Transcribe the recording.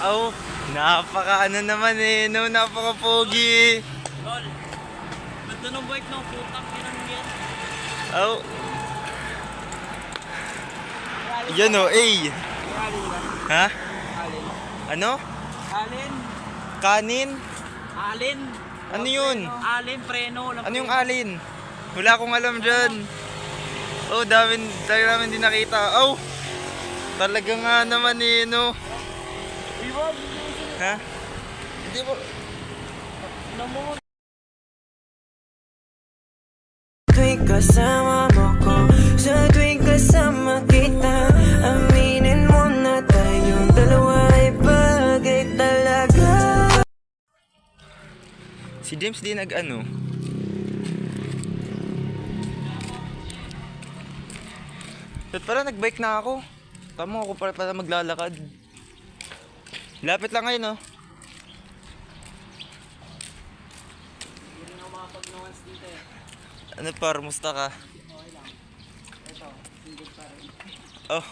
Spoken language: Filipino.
Oh, napaka ano naman eh, no, napaka pogi. Tol, ganda ng bike ng putang inang yan. Oh. Yan oh, eh. Alin ba? Ha? Alin? Ano? Alin? Kanin? Alin? Ano yun? Alin, preno. Ano yung alin? Wala akong alam dyan. Oh, dami namin din nakita. Oh! Talaga nga naman eh, no? Ha? Hindi mo... Tuwing kasama mo ko, sa tuwing kasama kita, aminin mo na tayong dalawa ay bagay talaga. Si James di nag-ano? Ba't pala nag-bike na ako? Tama ako pala maglalakad. Lapit lang ngayon, no? Ano par, musta ka? Oh.